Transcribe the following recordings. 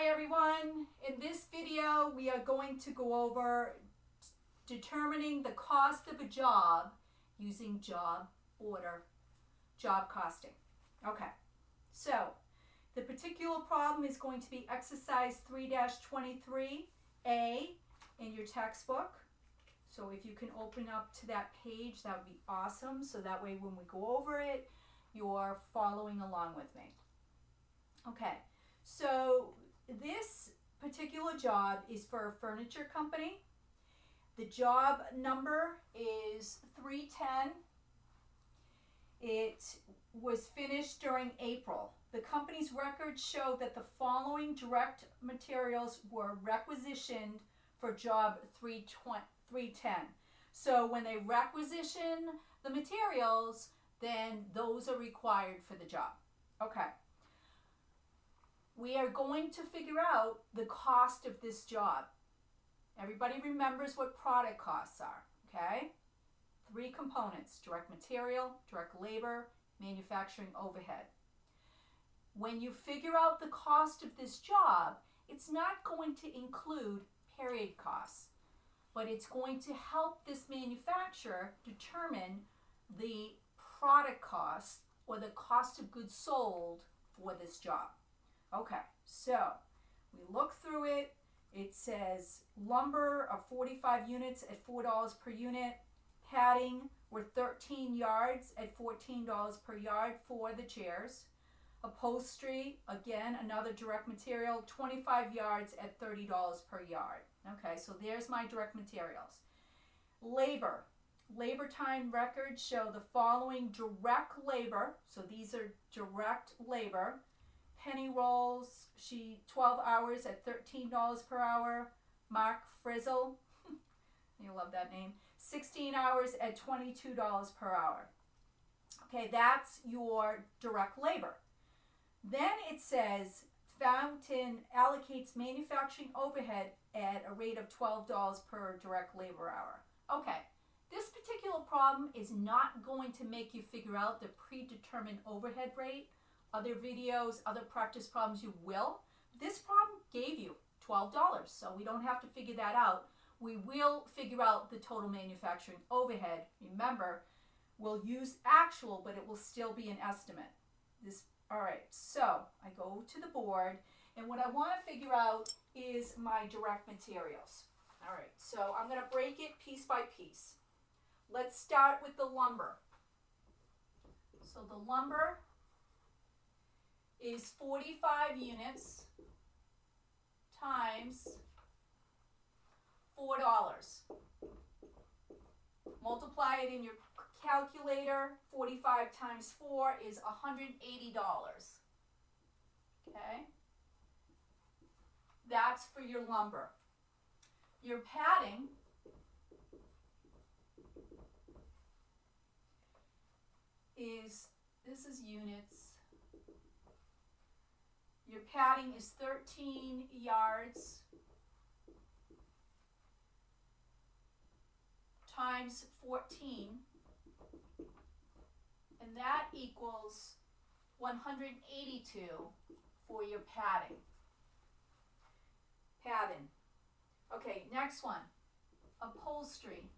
Hi everyone. In this video we are going to go over determining the cost of a job using job costing. Okay, so the particular problem is going to be exercise 3-23A in your textbook. So if you can open up to that page, that would be awesome. So that way when we go over it, you're following along with me. Okay, so this particular job is for a furniture company. The job number is 310. It was finished during April. The company's records show that the following direct materials were requisitioned for job 310. So when they requisition the materials, then those are required for the job. Okay. We are going to figure out the cost of this job. Everybody remembers what product costs are, okay? 3 components: direct material, direct labor, manufacturing overhead. When you figure out the cost of this job, it's not going to include period costs, but it's going to help this manufacturer determine the product cost or the cost of goods sold for this job. Okay, so we look through it. It says lumber of 45 units at $4 per unit. Padding were 13 yards at $14 per yard for the chairs. Upholstery, again, another direct material, 25 yards at $30 per yard. Okay, so there's my direct materials. Labor. Labor time records show the following direct labor. So these are direct labor. Penny rolls, 12 hours at $13 per hour. Mark Frizzle, you love that name, 16 hours at $22 per hour. Okay, that's your direct labor. Then it says Fountain allocates manufacturing overhead at a rate of $12 per direct labor hour. Okay, this particular problem is not going to make you figure out the predetermined overhead rate. Other videos, other practice problems you will. This problem gave you $12, so we don't have to figure that out. We will figure out the total manufacturing overhead. Remember, we'll use actual, but it will still be an estimate. All right, so I go to the board, and what I want to figure out is my direct materials. All right, so I'm going to break it piece by piece. Let's start with the lumber. So the lumber is 45 units times $4. Multiply it in your calculator. 45 times 4 is $180. Okay? That's for your lumber. Your padding this is units. Your padding is 13 yards times 14, and that equals 182 for your padding. Okay, next one, upholstery.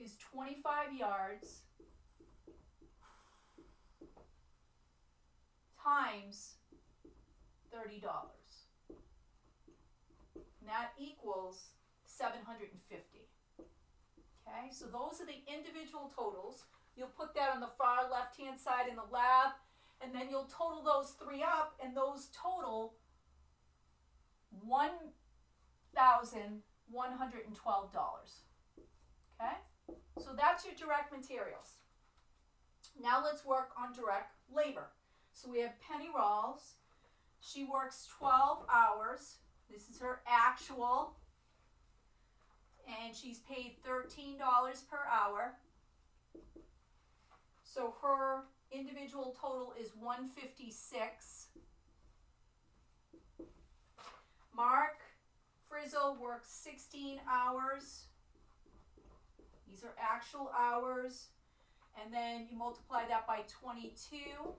Is 25 yards times $30. And that equals $750. Okay, so those are the individual totals. You'll put that on the far left-hand side in the lab, and then you'll total those 3 up, and those total $1,112. Okay? So that's your direct materials. Now let's work on direct labor. So we have Penny Rawls. She works 12 hours. This is her actual. And she's paid $13 per hour. So her individual total is $156. Mark Frizzle works 16 hours. These are actual hours. And then you multiply that by 22,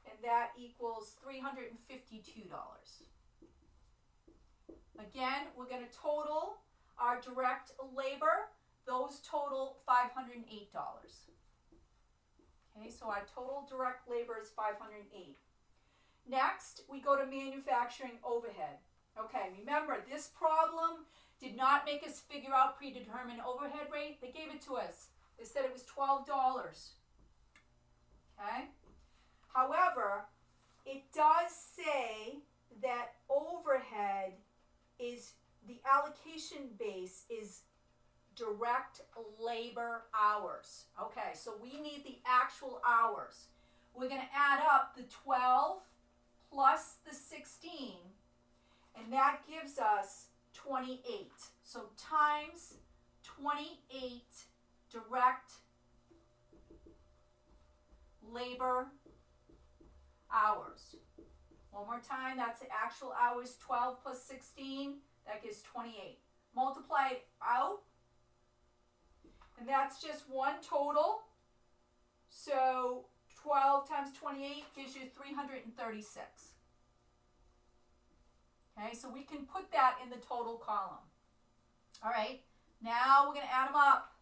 and that equals $352. Again, we're going to total our direct labor. Those total $508. Okay, so our total direct labor is $508. Next, we go to manufacturing overhead. Okay, remember, this problem did not make us figure out predetermined overhead rate. They gave it to us. They said it was $12. Okay? However, it does say that overhead is, the allocation base is direct labor hours. Okay, so we need the actual hours. We're going to add up the 12 plus the 16, and that gives us 28. So times 28 direct labor hours. One more time, that's the actual hours, 12 plus 16, that gives 28. Multiply it out, and that's just one total. So 12 times 28 gives you 336. Okay, so we can put that in the total column. All right, now we're going to add them up.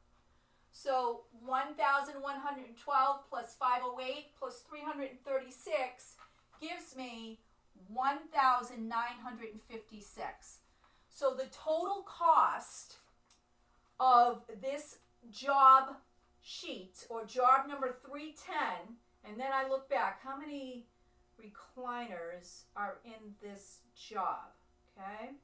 So 1,112 plus 508 plus 336 gives me 1,956. So the total cost of this job sheet, or job number 310, and then I look back, how many recliners are in this job? Okay.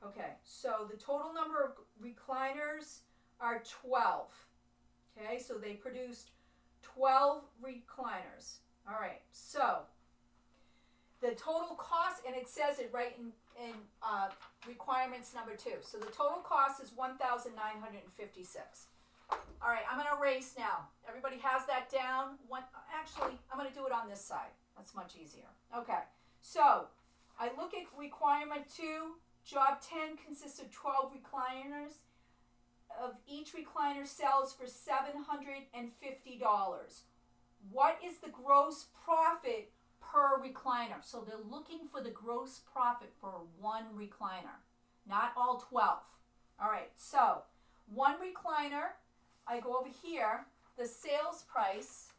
Okay, so the total number of recliners are 12. Okay, so they produced 12 recliners. All right, so the total cost, and it says it right in requirements number 2. So the total cost is 1,956. All right, I'm going to erase now. Everybody has that down? Actually, I'm going to do it on this side. That's much easier. Okay, so I look at requirement 2. Job 10 consists of 12 recliners. Of each recliner sells for $750. What is the gross profit per recliner? So they're looking for the gross profit for one recliner, not all 12. All right, so one recliner, I go over here, the sales price,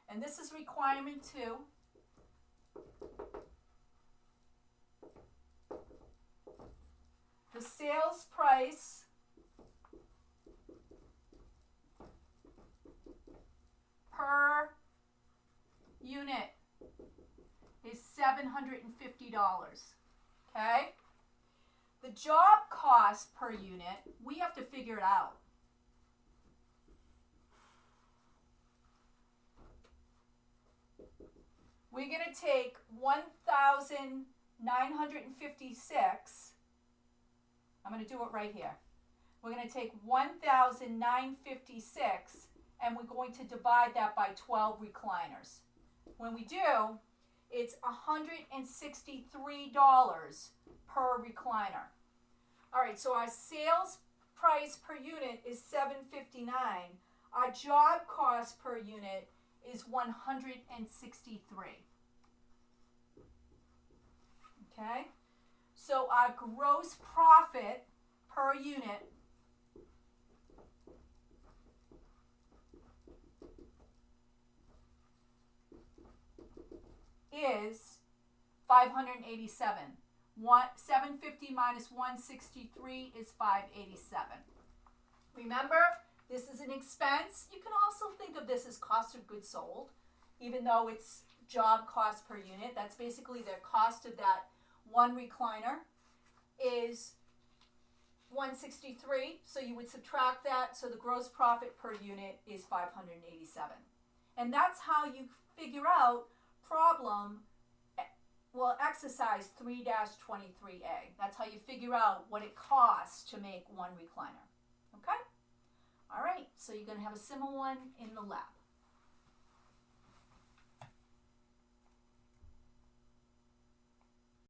and this is requirement 2. The sales price per unit is $750. Okay? The job cost per unit, we have to figure it out. We're going to take 1,956. I'm going to do it right here. We're going to take 1,956 and we're going to divide that by 12 recliners. When we do, it's $163 per recliner. All right, so our sales price per unit is $759. Our job cost per unit is $163. Okay? So our gross profit per unit is 587. 750 minus 163 is 587. Remember, this is an expense. You can also think of this as cost of goods sold, even though it's job cost per unit. That's basically the cost of that one recliner is 163. So you would subtract that. So the gross profit per unit is 587. And that's how you figure out exercise 3-23A. That's how you figure out what it costs to make one recliner. Okay? All right, so you're going to have a similar one in the lab.